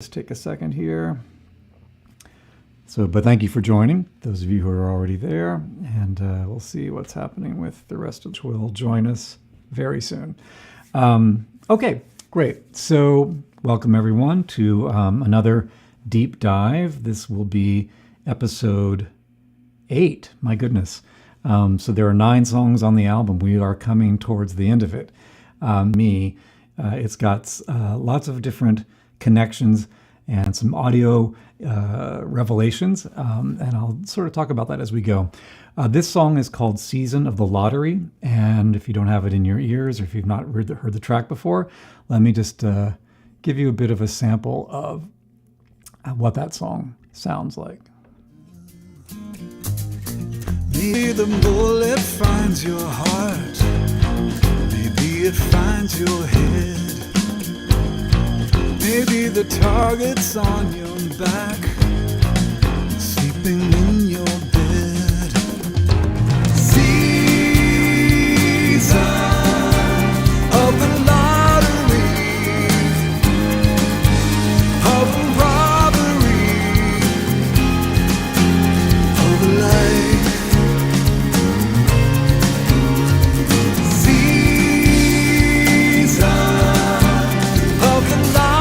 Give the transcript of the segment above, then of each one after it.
Just take a second here. But thank you for joining, those of you who are already there, and we'll see what's happening with the rest of you. Will join us very soon. Okay, great. So welcome everyone to another deep dive. This will be episode 8. My goodness. So there are 9 songs on the album. We are coming towards the end of it. It's got lots of different connections and some audio revelations, and I'll sort of talk about that as we go. This song is called Season of the Lottery, and if you don't have it in your ears or if you've not heard the track before, let me just give you a bit of a sample of what that song sounds like. Maybe the bullet finds your heart, maybe it finds your head. Maybe the target's on your back, sleeping in your bed. Season of the lottery, of a robbery, of life. Season of the lottery.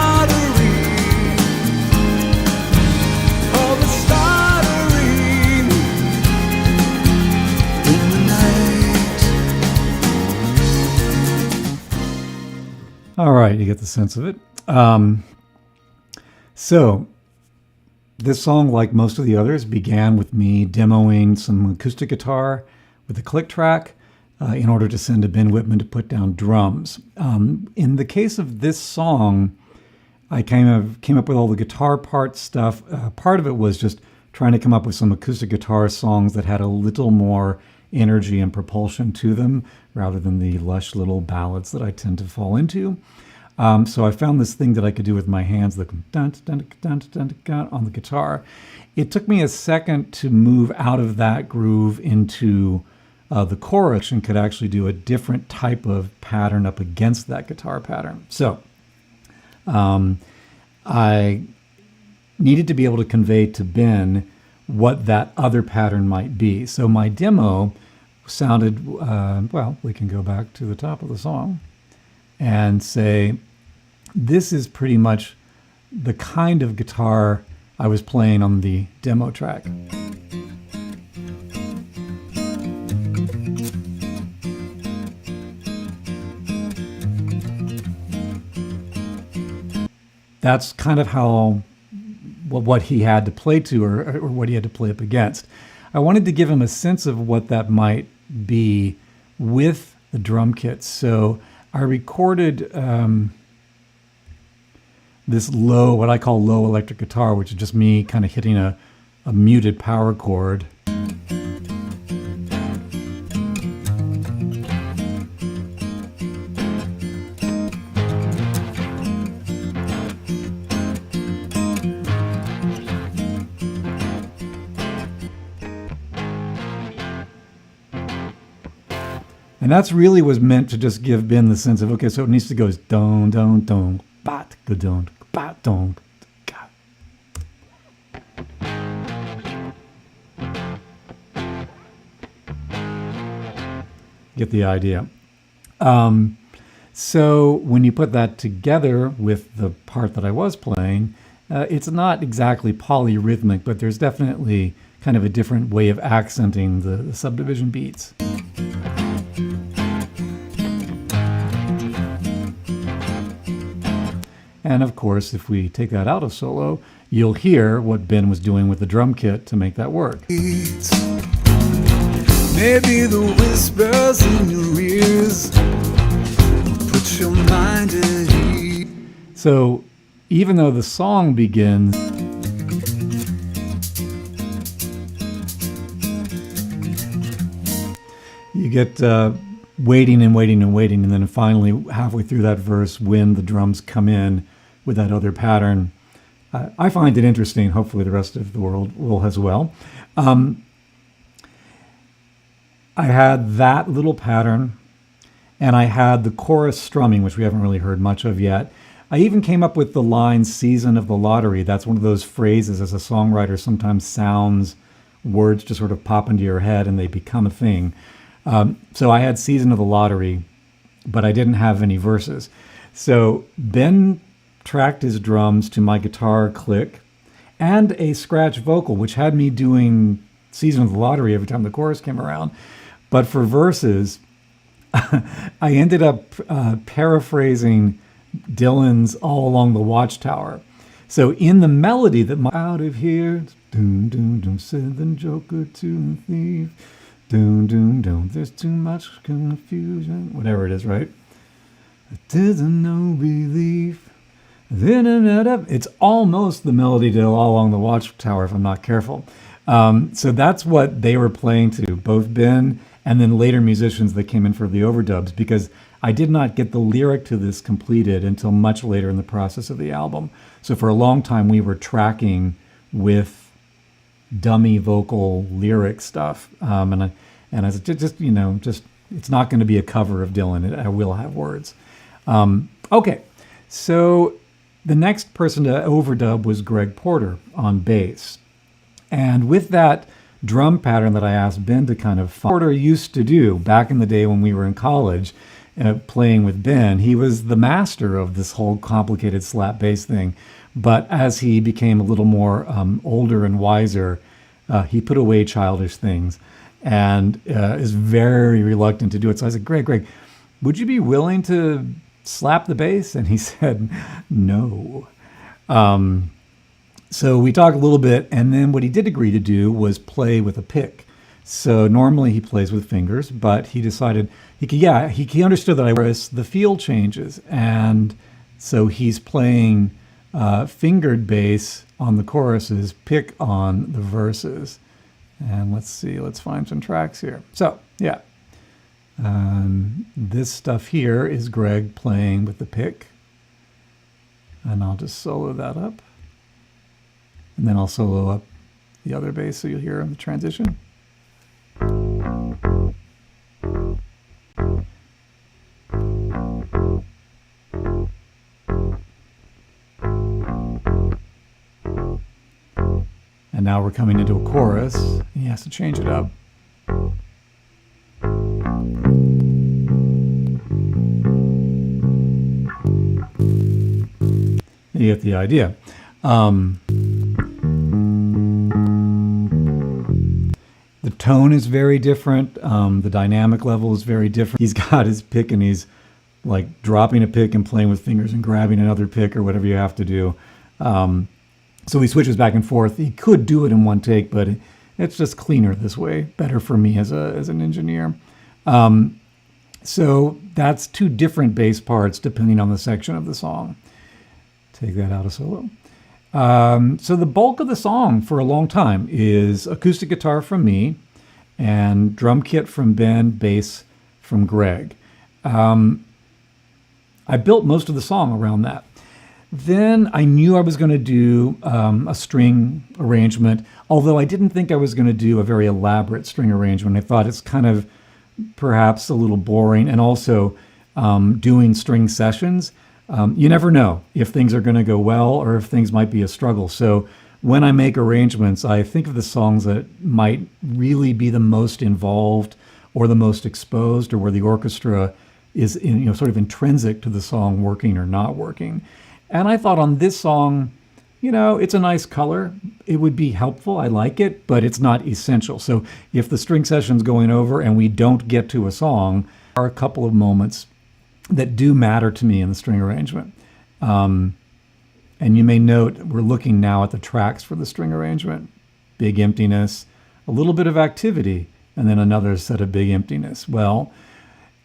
All right, you get the sense of it. So this song, like most of the others, began with me demoing some acoustic guitar with a click track in order to send to Ben Whitman to put down drums. In the case of this song, I kind of came up with all the guitar part stuff. Part of it was just trying to come up with some acoustic guitar songs that had a little more energy and propulsion to them rather than the lush little ballads that I tend to fall into. So I found this thing that I could do with my hands, the dun, dun, dun, dun, dun, on the guitar. It took me a second to move out of that groove into the chorus and could actually do a different type of pattern up against that guitar pattern. So I needed to be able to convey to Ben what that other pattern might be. So my demo sounded, well, we can go back to the top of the song and say, this is pretty much the kind of guitar I was playing on the demo track. That's kind of how what he had to play to or what he had to play up against. I wanted to give him a sense of what that might be with the drum kit. So I recorded this low, what I call low electric guitar, which is just me kind of hitting a muted power chord. And that's really was meant to just give Ben the sense of, okay, so it needs to go as don, don, don, bat, ga, don, bat, don, ga. Get the idea. So when you put that together with the part that I was playing, it's not exactly polyrhythmic, but there's definitely kind of a different way of accenting the subdivision beats. And of course, if we take that out of solo, you'll hear what Ben was doing with the drum kit to make that work. Maybe the whispers in your ears put your mind at ease. So even though the song begins, you get waiting and waiting and waiting, and then finally halfway through that verse when the drums come in with that other pattern. I find it interesting. Hopefully the rest of the world will as well. I had that little pattern, and I had the chorus strumming, which we haven't really heard much of yet. I even came up with the line "season of the lottery." That's one of those phrases as a songwriter. Sometimes words just sort of pop into your head and they become a thing. So I had "season of the lottery," but I didn't have any verses. So Ben tracked his drums to my guitar click and a scratch vocal, which had me doing "season of the lottery" every time the chorus came around. But for verses, I ended up paraphrasing Dylan's "All Along the Watchtower." So in the melody that out of here, doom, doom, doom, said the joker to the thief, doom, doom, doom, there's too much confusion, whatever it is, right? There's no belief. It's almost the melody to "All Along the Watchtower" if I'm not careful. So that's what they were playing to, both Ben and then later musicians that came in for the overdubs, because I did not get the lyric to this completed until much later in the process of the album. So for a long time, we were tracking with dummy vocal lyric stuff. And I said, just it's not going to be a cover of Dylan. I will have words. Okay, so the next person to overdub was Greg Porter on bass. And with that drum pattern that I asked Ben to kind of follow, Porter used to do back in the day when we were in college, playing with Ben, he was the master of this whole complicated slap bass thing. But as he became a little more older and wiser, he put away childish things and is very reluctant to do it. So I said, Greg, would you be willing to slap the bass? And he said, no. So we talked a little bit, and then what he did agree to do was play with a pick. So normally he plays with fingers, but he decided he understood that the feel changes, and so he's playing fingered bass on the choruses, pick on the verses. And let's find some tracks here. So yeah, this stuff here is Greg playing with the pick, and I'll just solo that up. And then I'll solo up the other bass so you'll hear the transition. And now we're coming into a chorus. He has to change it up. You get the idea. The tone is very different. The dynamic level is very different. He's got his pick and he's like dropping a pick and playing with fingers and grabbing another pick or whatever you have to do. So he switches back and forth. He could do it in one take, but it's just cleaner this way. Better for me as an engineer. So that's two different bass parts depending on the section of the song. Take that out of solo. So the bulk of the song for a long time is acoustic guitar from me and drum kit from Ben, bass from Greg. I built most of the song around that. Then I knew I was going to do a string arrangement, although I didn't think I was going to do a very elaborate string arrangement. I thought it's kind of perhaps a little boring, and also doing string sessions. You never know if things are going to go well or if things might be a struggle. So when I make arrangements, I think of the songs that might really be the most involved or the most exposed, or where the orchestra is sort of intrinsic to the song working or not working. And I thought on this song, it's a nice color. It would be helpful. I like it, but it's not essential. So if the string session's going over and we don't get to a song, there are a couple of moments that do matter to me in the string arrangement. And you may note we're looking now at the tracks for the string arrangement. Big emptiness, a little bit of activity, and then another set of big emptiness. Well,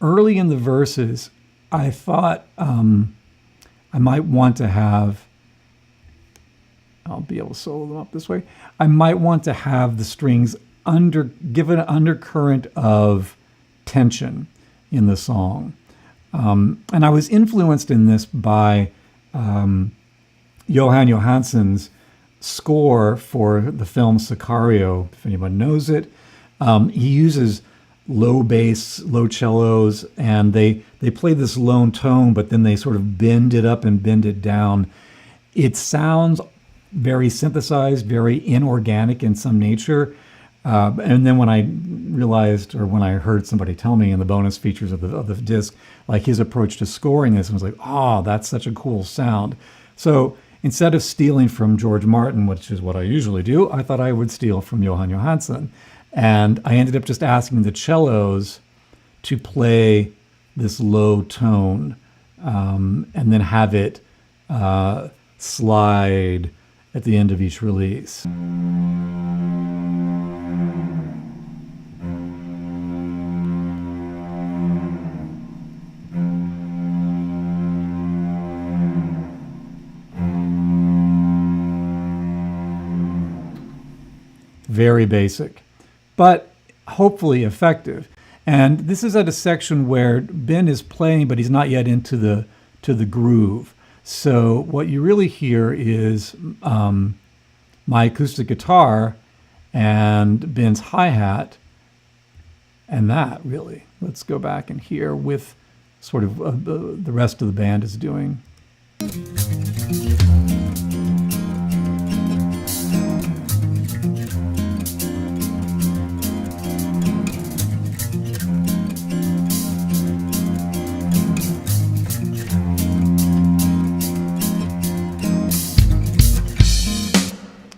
early in the verses, I thought I might want to have, I'll be able to solo them up this way. I might want to have the strings give an undercurrent of tension in the song. And I was influenced in this by Jóhann Jóhannsson's score for the film Sicario, if anyone knows it. He uses low bass, low cellos, and they play this lone tone, but then they sort of bend it up and bend it down. It sounds very synthesized, very inorganic in some nature. And then when I realized, or when I heard somebody tell me in the bonus features of the disc, like his approach to scoring this, I was like, oh, that's such a cool sound. So instead of stealing from George Martin, which is what I usually do, I thought I would steal from Johan Johansson. And I ended up just asking the cellos to play this low tone and then have it slide at the end of each release. Very basic, but hopefully effective. And this is at a section where Ben is playing, but he's not yet into the groove. So what you really hear is my acoustic guitar and Ben's hi-hat, and that really. Let's go back and hear with sort of the rest of the band is doing.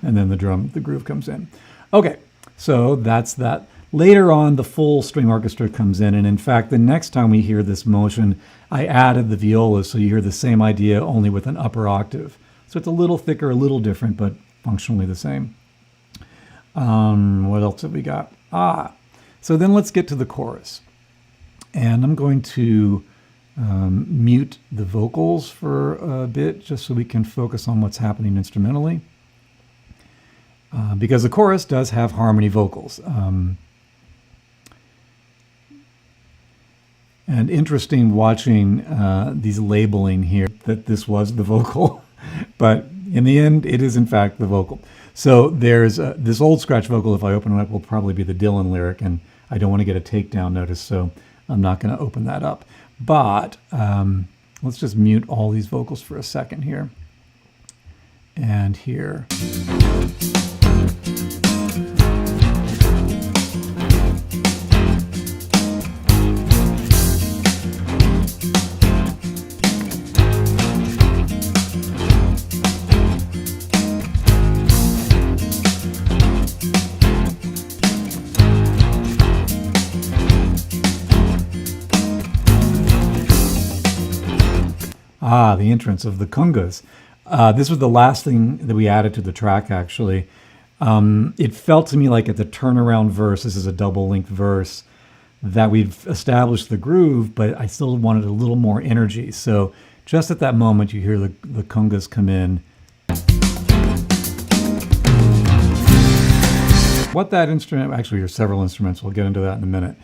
And then the groove comes in. Okay, so that's that. Later on, the full string orchestra comes in, and in fact, the next time we hear this motion, I added the viola, so you hear the same idea, only with an upper octave. So it's a little thicker, a little different, but functionally the same. What else have we got? So then let's get to the chorus. And I'm going to mute the vocals for a bit, just so we can focus on what's happening instrumentally. Because the chorus does have harmony vocals. And interesting watching these labeling here that this was the vocal, but in the end, it is in fact the vocal. So there's this old scratch vocal, if I open it up, will probably be the Dylan lyric, and I don't want to get a takedown notice, so I'm not going to open that up. But let's just mute all these vocals for a second here. And here. The entrance of the congas. This was the last thing that we added to the track, actually. It felt to me like at the turnaround verse, this is a double-linked verse, that we've established the groove, but I still wanted a little more energy. So just at that moment, you hear the congas come in. What that instrument, actually there's several instruments, we'll get into that in a minute.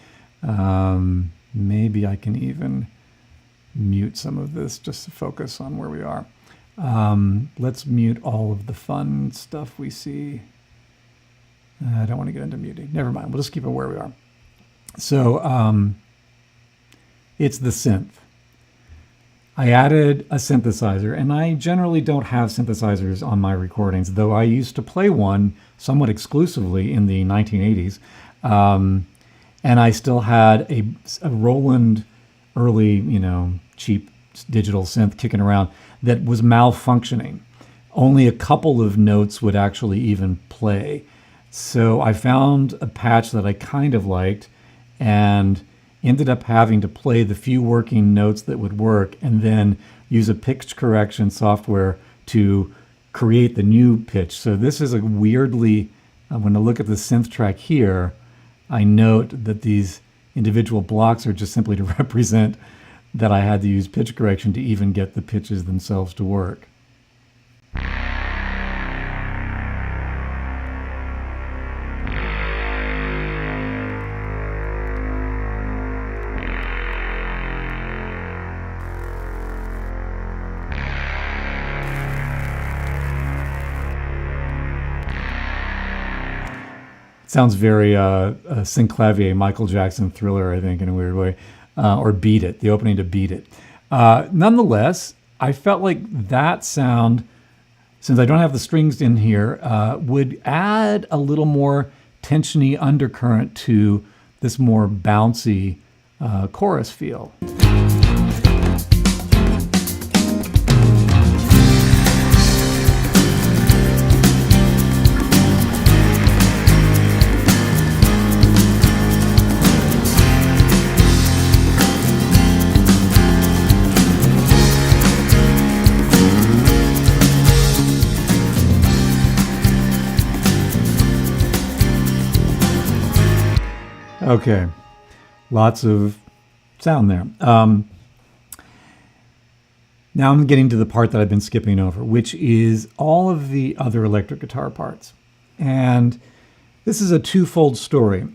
Maybe I can even mute some of this just to focus on where we are. Let's mute all of the fun stuff we see. I don't want to get into muting. Never mind. We'll just keep it where we are. So it's the synth. I added a synthesizer, and I generally don't have synthesizers on my recordings, though I used to play one somewhat exclusively in the 1980s. And I still had a Roland early, cheap digital synth kicking around that was malfunctioning. Only a couple of notes would actually even play. So I found a patch that I kind of liked and ended up having to play the few working notes that would work and then use a pitch correction software to create the new pitch. So this is a weirdly, when I look at the synth track here, I note that these individual blocks are just simply to represent that I had to use pitch correction to even get the pitches themselves to work. Sounds very Synclavier, Michael Jackson Thriller, I think, in a weird way, or Beat It, the opening to Beat It. Nonetheless, I felt like that sound, since I don't have the strings in here, would add a little more tensiony undercurrent to this more bouncy chorus feel. Okay, lots of sound there. Now I'm getting to the part that I've been skipping over, which is all of the other electric guitar parts. And this is a twofold story.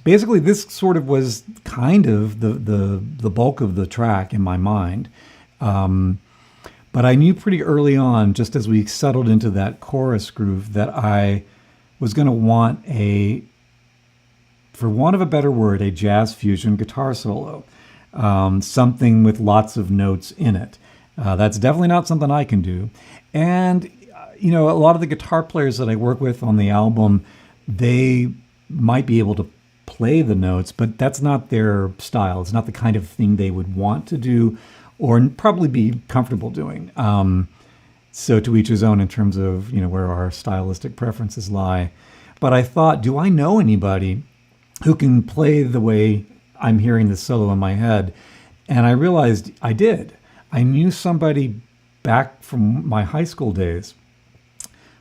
Basically, this sort of was kind of the bulk of the track in my mind. But I knew pretty early on, just as we settled into that chorus groove, that I was going to want for want of a better word, a jazz fusion guitar solo. Something with lots of notes in it. That's definitely not something I can do. And, a lot of the guitar players that I work with on the album, they might be able to play the notes, but that's not their style. It's not the kind of thing they would want to do or probably be comfortable doing. So to each his own in terms of, where our stylistic preferences lie. But I thought, do I know anybody who can play the way I'm hearing the solo in my head? And I realized I did. I knew somebody back from my high school days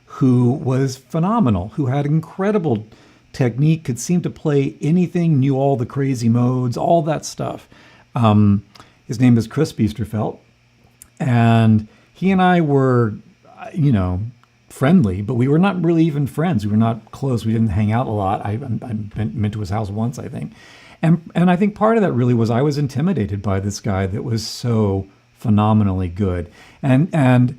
who was phenomenal, who had incredible technique, could seem to play anything, knew all the crazy modes, all that stuff. His name is Chris Biesterfeld. And he and I were, friendly, but we were not really even friends. We were not close. We didn't hang out a lot. I've been to his house once, I think. And I think part of that really was I was intimidated by this guy that was so phenomenally good. And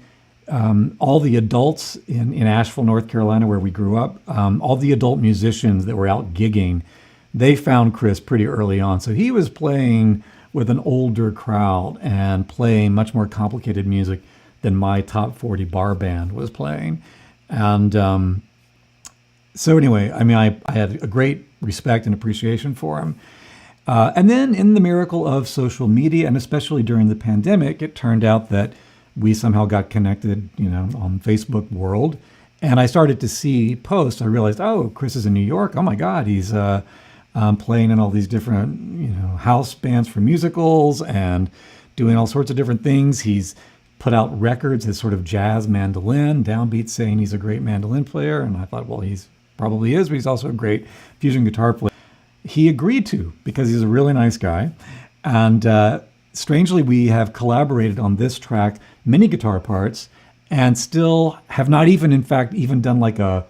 all the adults in Asheville, North Carolina, where we grew up, all the adult musicians that were out gigging, they found Chris pretty early on. So he was playing with an older crowd and playing much more complicated music than my top 40 bar band was playing. And so anyway, I had a great respect and appreciation for him. And then in the miracle of social media, and especially during the pandemic, it turned out that we somehow got connected, on Facebook world. And I started to see posts. I realized, oh, Chris is in New York. Oh my God, he's playing in all these different, house bands for musicals and doing all sorts of different things. He's put out records, his sort of jazz mandolin, Downbeat saying he's a great mandolin player. And I thought, well, he's probably is, but he's also a great fusion guitar player. He agreed to, because he's a really nice guy. And strangely, we have collaborated on this track, many guitar parts, and still have not even, in fact, even done like a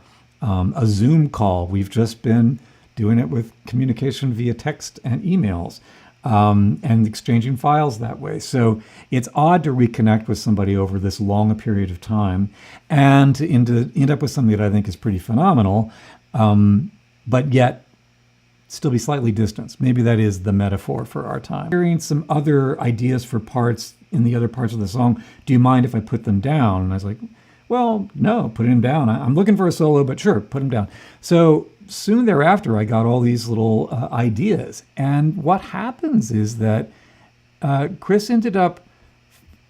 Zoom call. We've just been doing it with communication via text and emails. And exchanging files that way. So it's odd to reconnect with somebody over this long a period of time and to end up with something that I think is pretty phenomenal, but yet still be slightly distanced. Maybe that is the metaphor for our time. Hearing some other ideas for parts in the other parts of the song, do you mind if I put them down? And I was like, well, no, put him down. I'm looking for a solo, but sure, put him down. So soon thereafter, I got all these little ideas. And what happens is that Chris ended up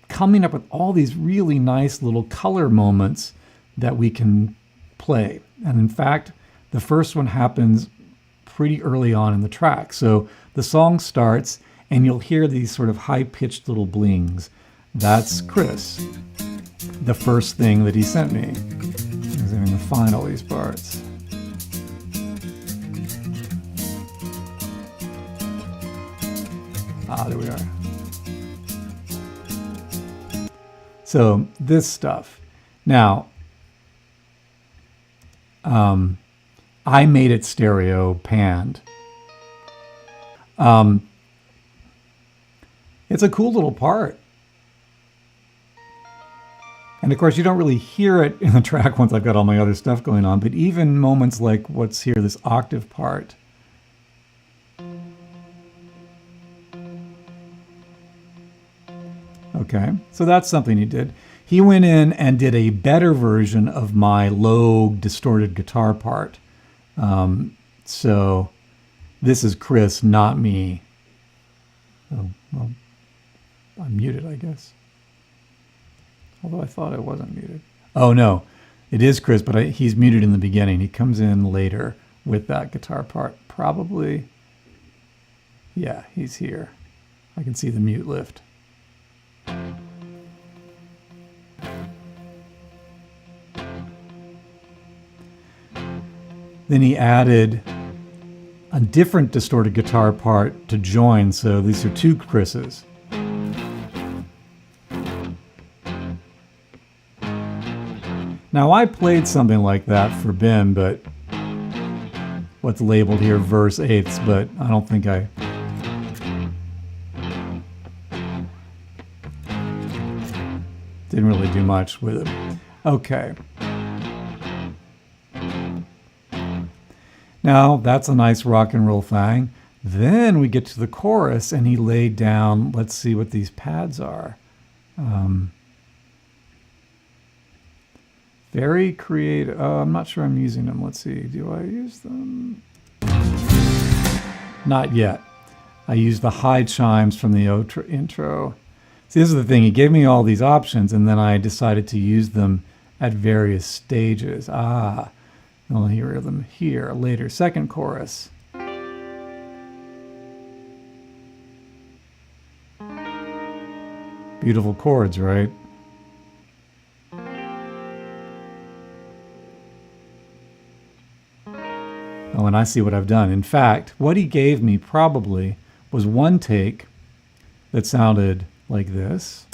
coming up with all these really nice little color moments that we can play. And in fact, the first one happens pretty early on in the track. So the song starts and you'll hear these sort of high-pitched little blings. That's Chris, the first thing that he sent me. I'm going to find all these parts. There we are. So this stuff. Now, I made it stereo panned. It's a cool little part. And of course, you don't really hear it in the track once I've got all my other stuff going on, but even moments like what's here, this octave part. Okay, so that's something he did. He went in and did a better version of my low distorted guitar part. So this is Chris, not me. Oh, well, I'm muted, I guess. Although I thought I wasn't muted. Oh, no, it is Chris, but he's muted in the beginning. He comes in later with that guitar part. Probably, yeah, he's here. I can see the mute lift. Then he added a different distorted guitar part to join, so these are two Chris's. Now I played something like that for Ben, but what's labeled here verse eighths, but I don't think I... didn't really do much with it. Okay. Now, that's a nice rock and roll thing. Then we get to the chorus, and he laid down, let's see what these pads are. Very creative. I'm not sure I'm using them. Let's see. Do I use them? Not yet. I used the high chimes from the intro. See, this is the thing. He gave me all these options, and then I decided to use them at various stages. I'll hear them here later. Second chorus. Beautiful chords, right? Oh, and I see what I've done. In fact, what he gave me probably was one take that sounded like this.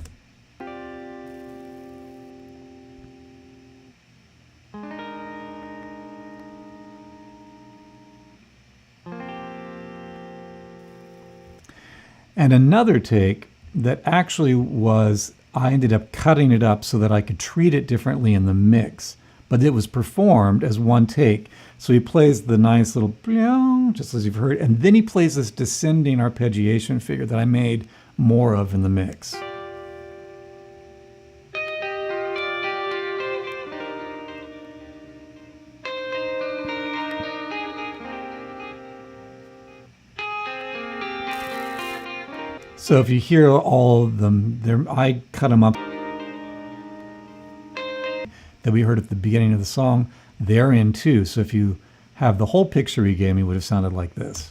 And another take that actually was, I ended up cutting it up so that I could treat it differently in the mix. But it was performed as one take. So he plays the nice little, just as you've heard, and then he plays this descending arpeggiation figure that I made more of in the mix. So if you hear all of them, I cut them up that we heard at the beginning of the song. They're in too. So if you have the whole picture he gave me, it would have sounded like this.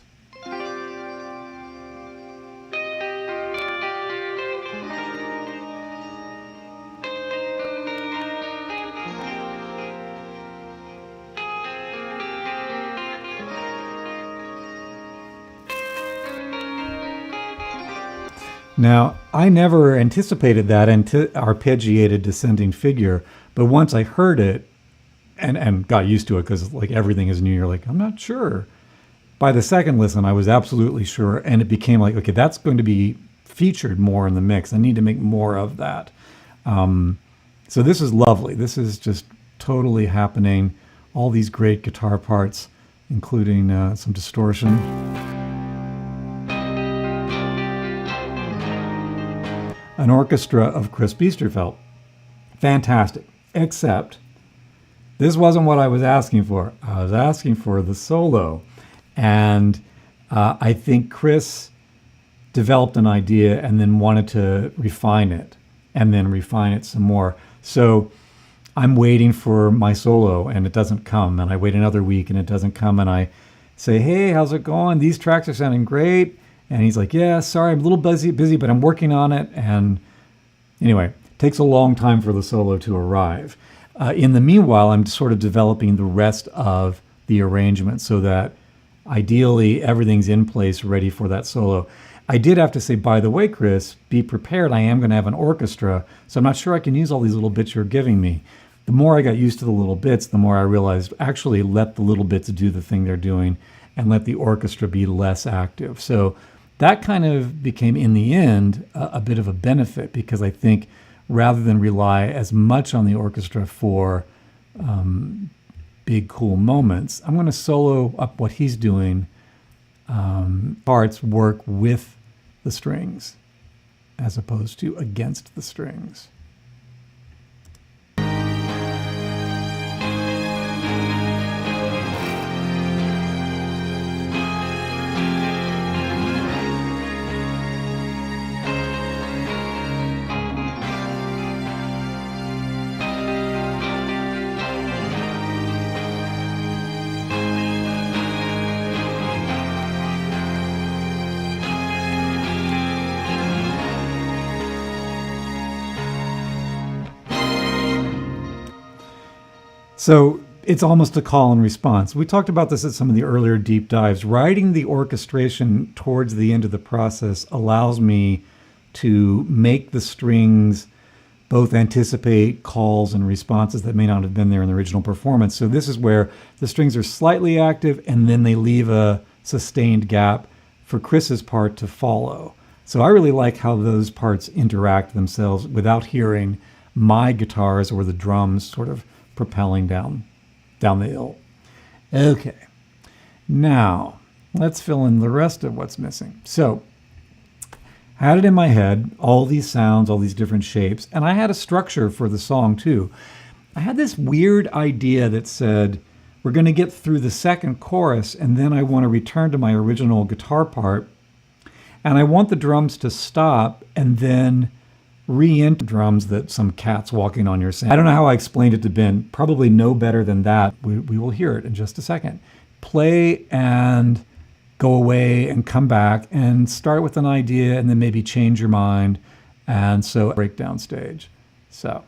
Now, I never anticipated that arpeggiated descending figure, but once I heard it and got used to it, because like everything is new, you're like, I'm not sure. By the second listen, I was absolutely sure, and it became like, okay, that's going to be featured more in the mix. I need to make more of that. So this is lovely. This is just totally happening. All these great guitar parts, including some distortion. An orchestra of Chris Biesterfeld. Fantastic. Except this wasn't what I was asking for. I was asking for the solo. And I think Chris developed an idea and then wanted to refine it and then refine it some more. So I'm waiting for my solo and it doesn't come. And I wait another week and it doesn't come. And I say, hey, how's it going? These tracks are sounding great. And he's like, yeah, sorry, I'm a little busy, but I'm working on it. And anyway, it takes a long time for the solo to arrive. In the meanwhile, I'm sort of developing the rest of the arrangement so that ideally everything's in place ready for that solo. I did have to say, by the way, Chris, be prepared. I am going to have an orchestra, so I'm not sure I can use all these little bits you're giving me. The more I got used to the little bits, the more I realized actually let the little bits do the thing they're doing and let the orchestra be less active. So that kind of became, in the end, a bit of a benefit because I think rather than rely as much on the orchestra for big, cool moments. I'm going to solo up what he's doing. Parts work with the strings as opposed to against the strings. So it's almost a call and response. We talked about this at some of the earlier deep dives. Writing the orchestration towards the end of the process allows me to make the strings both anticipate calls and responses that may not have been there in the original performance. So this is where the strings are slightly active and then they leave a sustained gap for Chris's part to follow. So I really like how those parts interact themselves without hearing my guitars or the drums sort of propelling down the hill. Okay, now let's fill in the rest of what's missing. So I had it in my head, all these sounds, all these different shapes, and I had a structure for the song too. I had this weird idea that said, we're going to get through the second chorus and then I want to return to my original guitar part, and I want the drums to stop and then re-enter drums that some cat's walking on your sound. I don't know how I explained it to Ben. Probably no better than that. We will hear it in just a second. Play and go away and come back and start with an idea and then maybe change your mind. And so breakdown stage. So.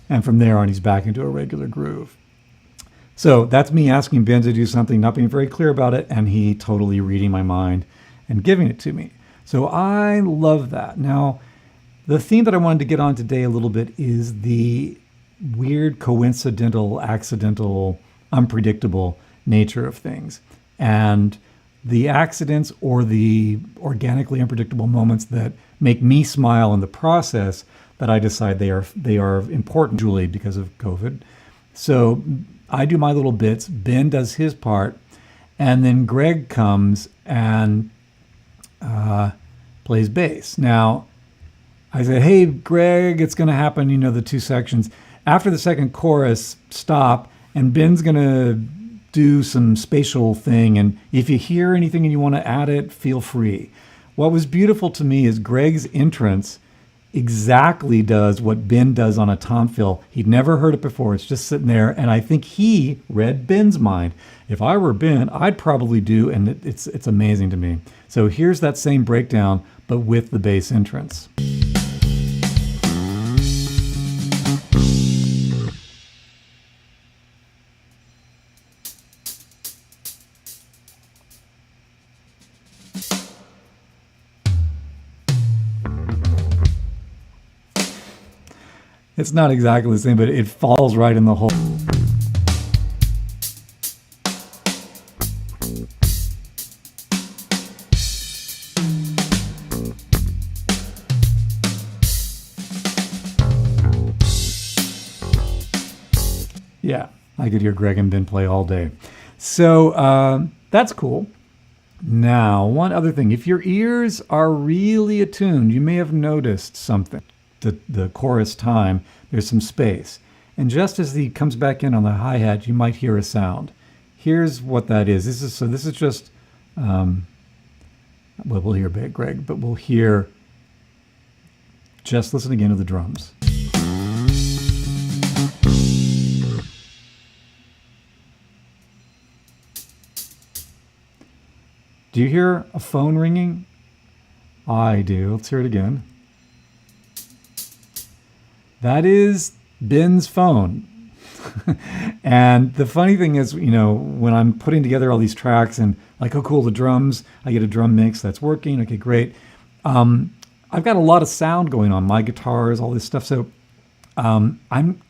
And from there on, he's back into a regular groove. So that's me asking Ben to do something, not being very clear about it, and he totally reading my mind and giving it to me. So I love that. Now, the theme that I wanted to get on today a little bit is the weird, coincidental, accidental, unpredictable nature of things. And the accidents or the organically unpredictable moments that make me smile in the process that I decide they are important, Julie, because of COVID. So I do my little bits, Ben does his part, and then Greg comes and plays bass. Now, I said, hey, Greg, it's going to happen, the two sections. After the second chorus, stop, and Ben's going to do some spatial thing, and if you hear anything and you want to add it, feel free. What was beautiful to me is Greg's entrance exactly does what Ben does on a tom fill. He'd never heard it before. It's just sitting there, and I think he read Ben's mind. If I were Ben, I'd probably do, and it's amazing to me. So here's that same breakdown, but with the bass entrance. It's not exactly the same, but it falls right in the hole. Yeah, I could hear Greg and Ben play all day. So that's cool. Now, one other thing. If your ears are really attuned, you may have noticed something. The chorus time, there's some space. And just as he comes back in on the hi-hat, you might hear a sound. Here's what that is. This is just, well, we'll hear Greg, but we'll hear, just listen again to the drums. Do you hear a phone ringing? I do. Let's hear it again. That is Ben's phone. And the funny thing is, you know, when I'm putting together all these tracks and like, oh, cool, the drums, I get a drum mix that's working. Okay, great. I've got a lot of sound going on, my guitars, all this stuff. So I'm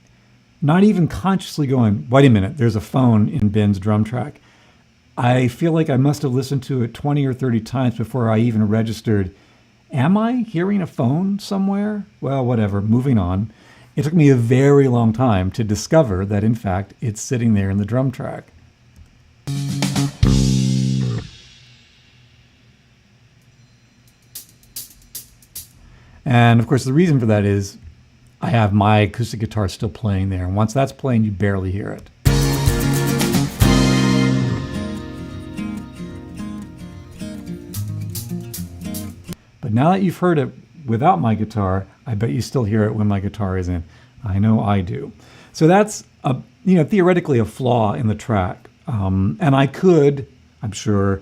not even consciously going, wait a minute, there's a phone in Ben's drum track. I feel like I must have listened to it 20 or 30 times before I even registered, am I hearing a phone somewhere? Well, whatever, moving on. It took me a very long time to discover that, in fact, it's sitting there in the drum track. And of course, the reason for that is I have my acoustic guitar still playing there. And once that's playing, you barely hear it. But now that you've heard it without my guitar, I bet you still hear it when my guitar is in. I know I do. So that's theoretically a flaw in the track. And I could, I'm sure,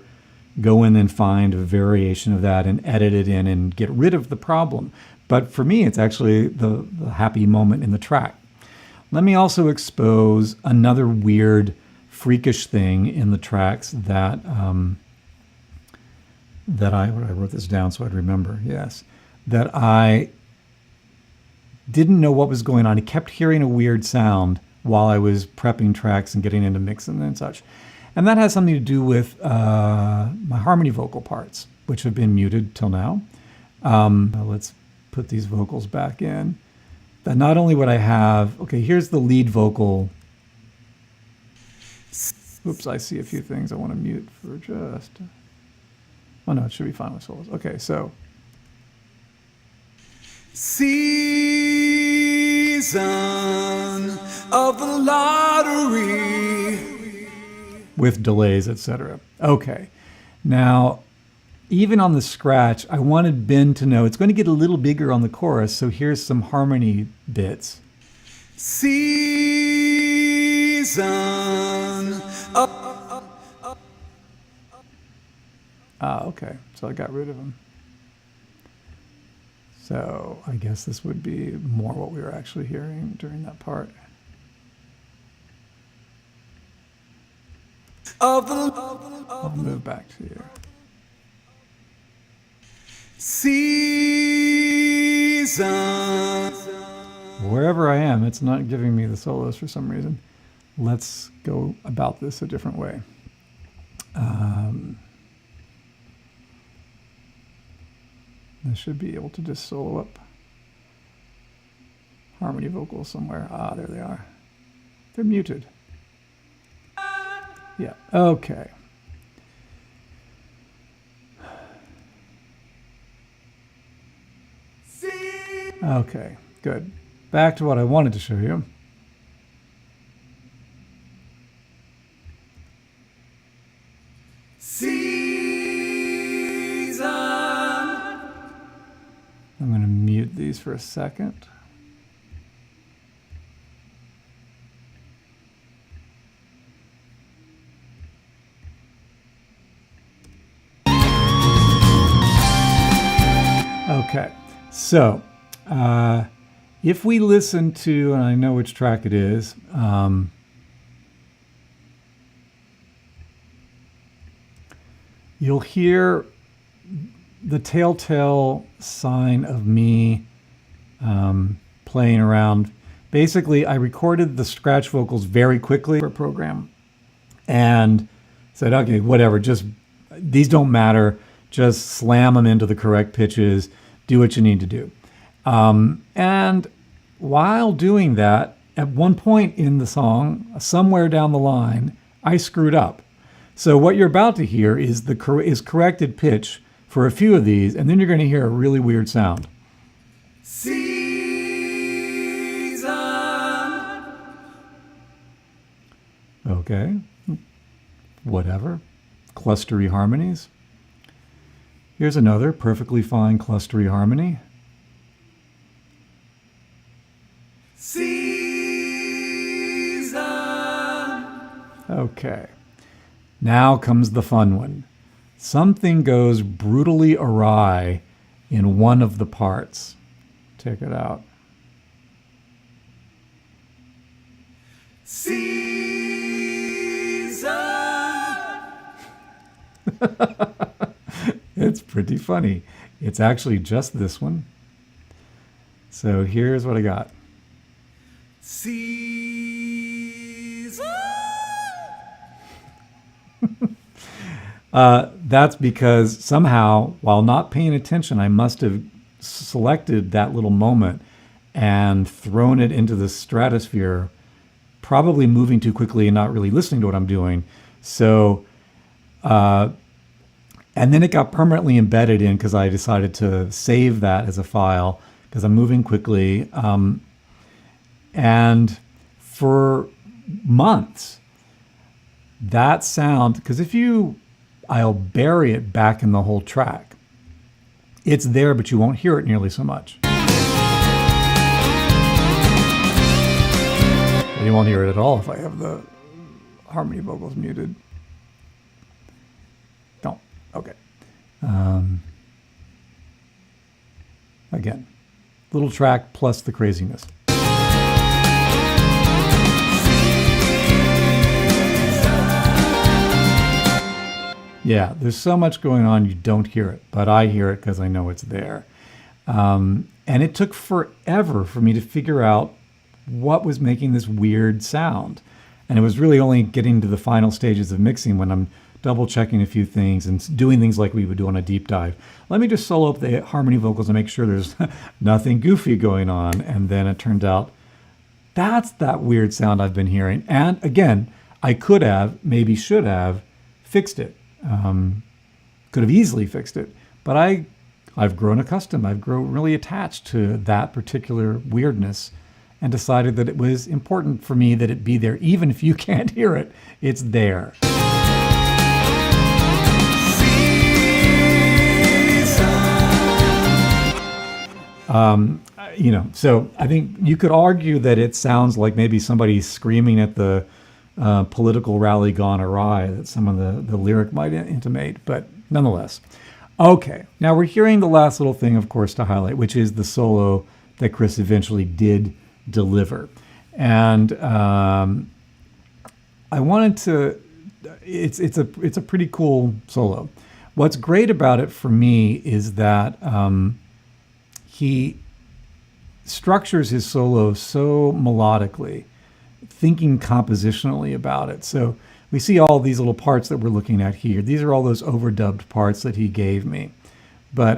go in and find a variation of that and edit it in and get rid of the problem. But for me, it's actually the happy moment in the track. Let me also expose another weird, freakish thing in the tracks that I wrote this down so I'd remember, yes, that I didn't know what was going on. I kept hearing a weird sound while I was prepping tracks and getting into mixing and such. And that has something to do with my harmony vocal parts, which have been muted till now. Let's put these vocals back in. That not only would I have, okay, here's the lead vocal. Oops, I see a few things I want to mute for just... Oh no, it should be fine with solos. Okay, so. Season of the lottery. With delays, etc. Okay, now, even on the scratch, I wanted Ben to know it's going to get a little bigger on the chorus, so here's some harmony bits. Season of... Okay, so I got rid of them. So I guess this would be more what we were actually hearing during that part. I'll move back to here. Season. Wherever I am, it's not giving me the solos for some reason. Let's go about this a different way. I should be able to just solo up harmony vocals somewhere. Ah, there they are. They're muted. Yeah, okay. Okay, good. Back to what I wanted to show you. I'm going to mute these for a second. Okay, so if we listen to, and I know which track it is, you'll hear the telltale sign of me playing around. Basically, I recorded the scratch vocals very quickly for a program and said, okay, whatever, just these don't matter. Just slam them into the correct pitches, do what you need to do. And while doing that, at one point in the song, somewhere down the line, I screwed up. So what you're about to hear is corrected pitch for a few of these, and then you're going to hear a really weird sound. Season. Okay, whatever. Clustery harmonies. Here's another perfectly fine clustery harmony. Season. Okay, now comes the fun one. Something goes brutally awry in one of the parts. Check it out. It's pretty funny. It's actually just this one. So here's what I got. That's because somehow, while not paying attention, I must have selected that little moment and thrown it into the stratosphere, probably moving too quickly and not really listening to what I'm doing. So, and then it got permanently embedded in because I decided to save that as a file because I'm moving quickly. And for months, that sound, because I'll bury it back in the whole track. It's there, but you won't hear it nearly so much. You won't hear it at all if I have the harmony vocals muted. Don't. Okay. Again, little track plus the craziness. Yeah, there's so much going on you don't hear it, but I hear it because I know it's there. And it took forever for me to figure out what was making this weird sound. And it was really only getting to the final stages of mixing when I'm double checking a few things and doing things like we would do on a deep dive. Let me just solo up the harmony vocals and make sure there's nothing goofy going on. And then it turned out that's that weird sound I've been hearing. And again, I could have, maybe should have, fixed it. Could have easily fixed it. But I've grown accustomed. I've grown really attached to that particular weirdness and decided that it was important for me that it be there. Even if you can't hear it, it's there. So I think you could argue that it sounds like maybe somebody screaming at the political rally gone awry, that some of the lyric might intimate, but nonetheless. Okay, now we're hearing the last little thing, of course, to highlight, which is the solo that Chris eventually did deliver. And I wanted to, it's a pretty cool solo. What's great about it for me is that he structures his solo so melodically, thinking compositionally about it. So we see all these little parts that we're looking at here. These are all those overdubbed parts that he gave me. But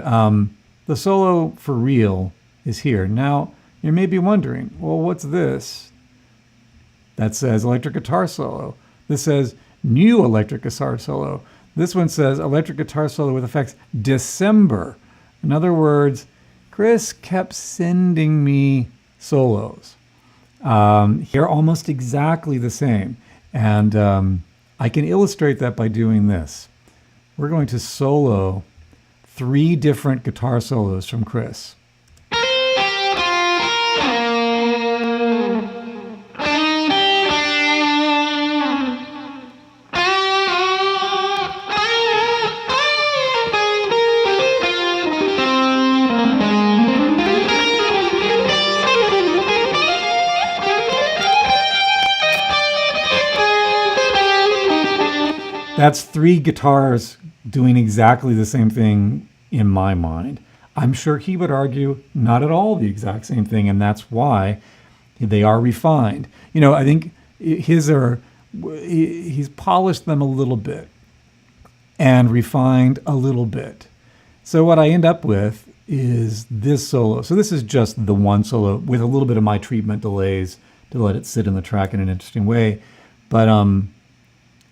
the solo for real is here. Now, you may be wondering, well, what's this? That says electric guitar solo. This says new electric guitar solo. This one says electric guitar solo with effects December. In other words, Chris kept sending me solos. Here almost exactly the same. And I can illustrate that by doing this. We're going to solo 3 different guitar solos from Chris. That's 3 guitars doing exactly the same thing in my mind. I'm sure he would argue not at all the exact same thing, and that's why they are refined. I think he's polished them a little bit and refined a little bit. So what I end up with is this solo. So this is just the one solo with a little bit of my treatment delays to let it sit in the track in an interesting way. But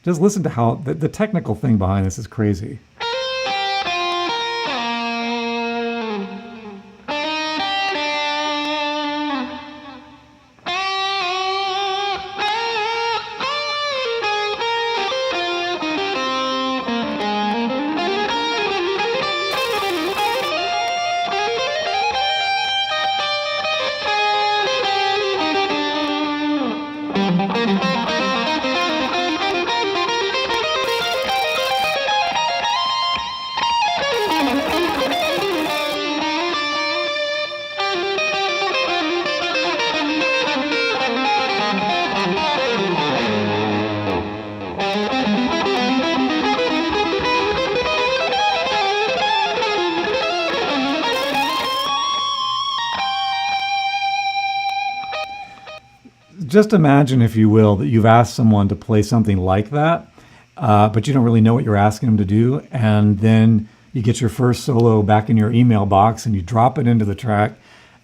just listen to how the technical thing behind this is crazy. just imagine, if you will, that you've asked someone to play something like that, but you don't really know what you're asking them to do. And then you get your first solo back in your email box and you drop it into the track,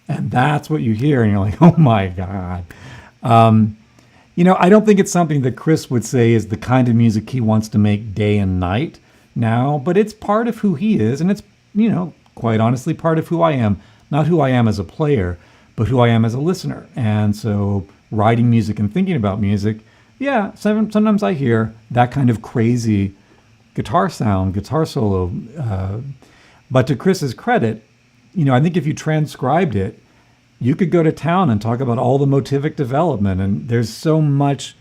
and that's what you hear. And you're like, oh my God. I don't think it's something that Chris would say is the kind of music he wants to make day and night now, but it's part of who he is. And it's, quite honestly, part of who I am. Not who I am as a player, but who I am as a listener. And so writing music and thinking about music, yeah, sometimes I hear that kind of crazy guitar sound, guitar solo. But to Chris's credit, I think if you transcribed it, you could go to town and talk about all the motivic development. And there's so much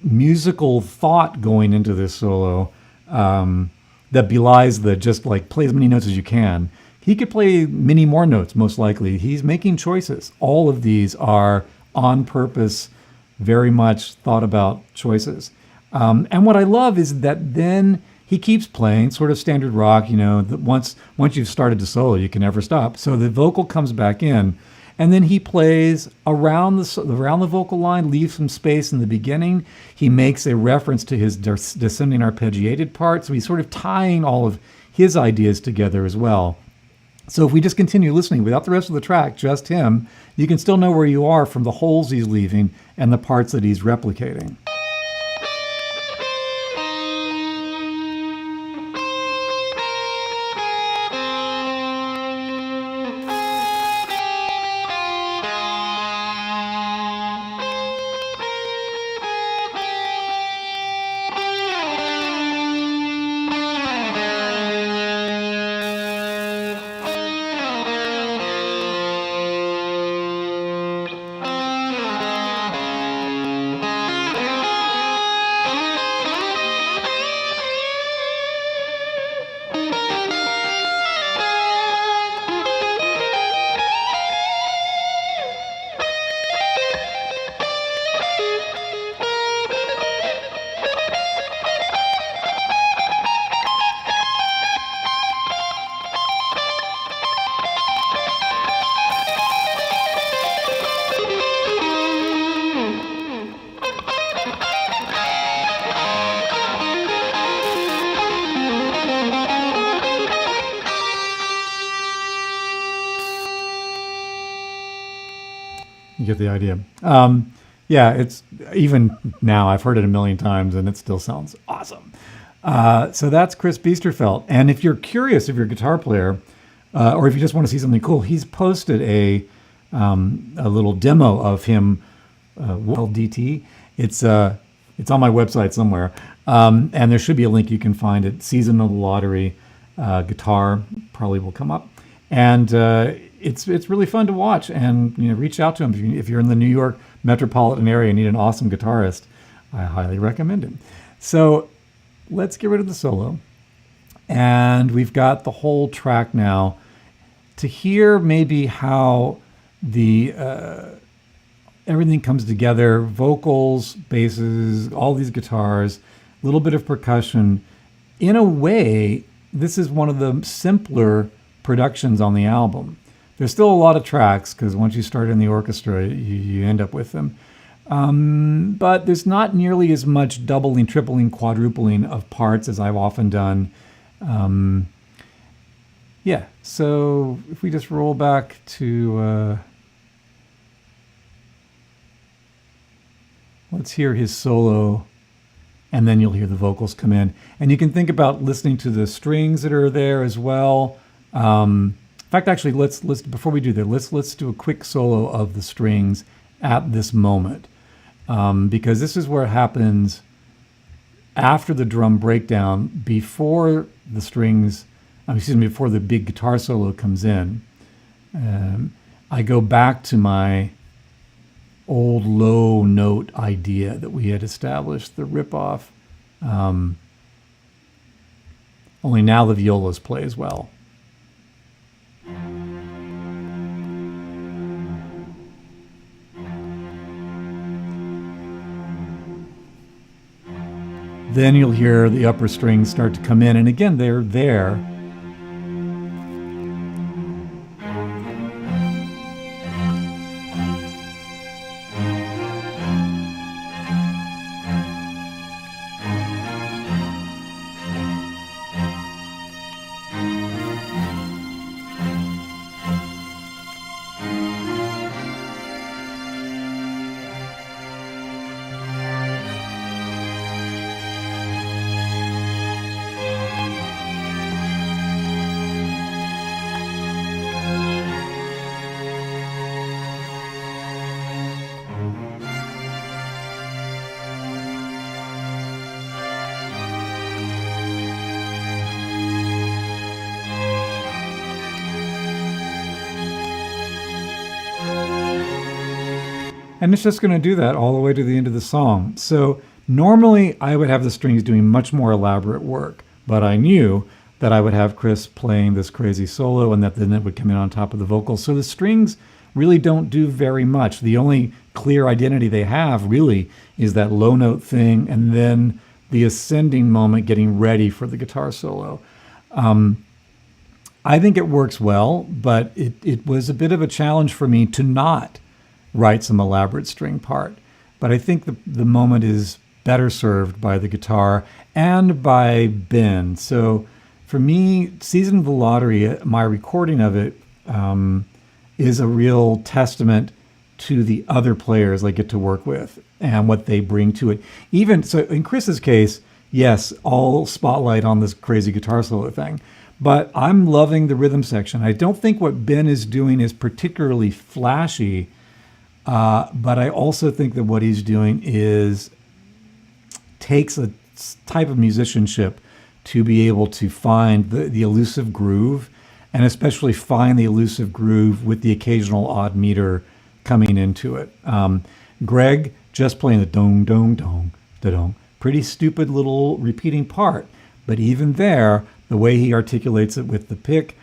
musical thought going into this solo that belies the just like play as many notes as you can. He could play many more notes, most likely. He's making choices. All of these are on purpose, very much thought about choices. And what I love is that then he keeps playing sort of standard rock, that once you've started to solo, you can never stop. So the vocal comes back in, and then he plays around the vocal line, leaves some space in the beginning. He makes a reference to his descending arpeggiated part. So he's sort of tying all of his ideas together as well. So if we just continue listening without the rest of the track, just him, you can still know where you are from the holes he's leaving and the parts that he's replicating. You get the idea. Yeah, it's even now, I've heard it a million times and it still sounds awesome. So that's Chris Biesterfeld. And if you're curious, if you're a guitar player, or if you just want to see something cool, he's posted a little demo of him, LDT. It's on my website somewhere. And there should be a link you can find it. Season of the Lottery guitar probably will come up. And it's really fun to watch, and reach out to him if you're in the New York metropolitan area and need an awesome guitarist. I highly recommend him. So let's get rid of the solo, and we've got the whole track now to hear maybe how the everything comes together: vocals, basses, all these guitars, a little bit of percussion. In a way, this is one of the simpler productions on the album. There's still a lot of tracks because once you start in the orchestra, you end up with them. But there's not nearly as much doubling, tripling, quadrupling of parts as I've often done. Yeah, so if we just roll back to... let's hear his solo, and then you'll hear the vocals come in. And you can think about listening to the strings that are there as well. In fact, actually, let's before we do that, let's do a quick solo of the strings at this moment, because this is where it happens after the drum breakdown, before the strings, before the big guitar solo comes in. I go back to my old low note idea that we had established, the ripoff. Only now the violas play as well. Then you'll hear the upper strings start to come in, and again, they're there. And it's just going to do that all the way to the end of the song. So normally I would have the strings doing much more elaborate work, but I knew that I would have Chris playing this crazy solo and that then it would come in on top of the vocals. So the strings really don't do very much. The only clear identity they have really is that low note thing and then the ascending moment getting ready for the guitar solo. I think it works well, but it was a bit of a challenge for me to not write some elaborate string part. But I think the moment is better served by the guitar and by Ben. So for me, Season of the Lottery, my recording of it is a real testament to the other players I get to work with and what they bring to it. Even so, in Chris's case, yes, all spotlight on this crazy guitar solo thing, but I'm loving the rhythm section. I don't think what Ben is doing is particularly flashy, but I also think that what he's doing takes a type of musicianship to be able to find the elusive groove, and especially find the elusive groove with the occasional odd meter coming into it. Greg just playing the dong, dong, dong, da dong. Pretty stupid little repeating part. But even there, the way he articulates it with the pick,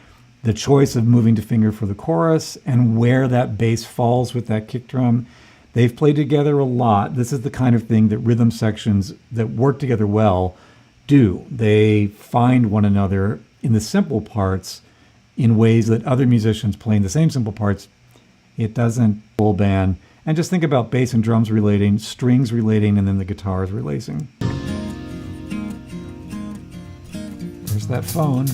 the choice of moving to finger for the chorus, and where that bass falls with that kick drum, they've played together a lot. This is the kind of thing that rhythm sections that work together well do. They find one another in the simple parts in ways that other musicians playing the same simple parts, it doesn't. Full band. And just think about bass and drums relating, strings relating, and then the guitars relating. There's that phone.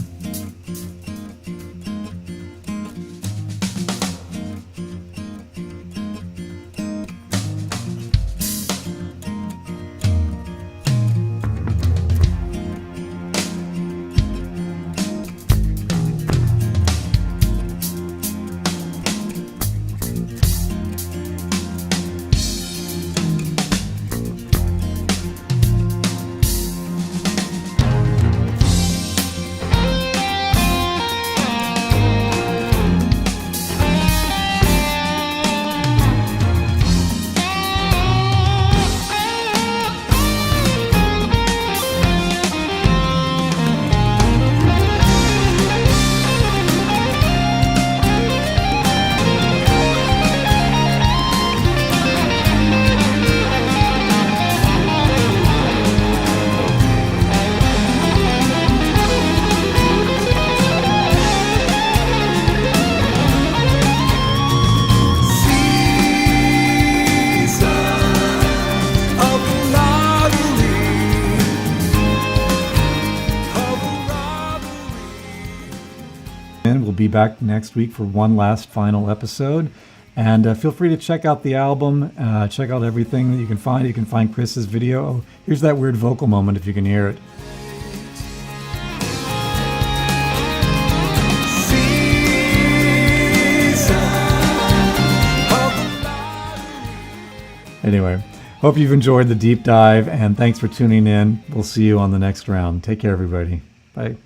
We'll be back next week for one last final episode. And feel free to check out the album, check out everything that you can find. You can find Chris's video. Oh, here's that weird vocal moment if you can hear it. Anyway, hope you've enjoyed the deep dive, and thanks for tuning in. We'll see you on the next round. Take care, everybody. Bye.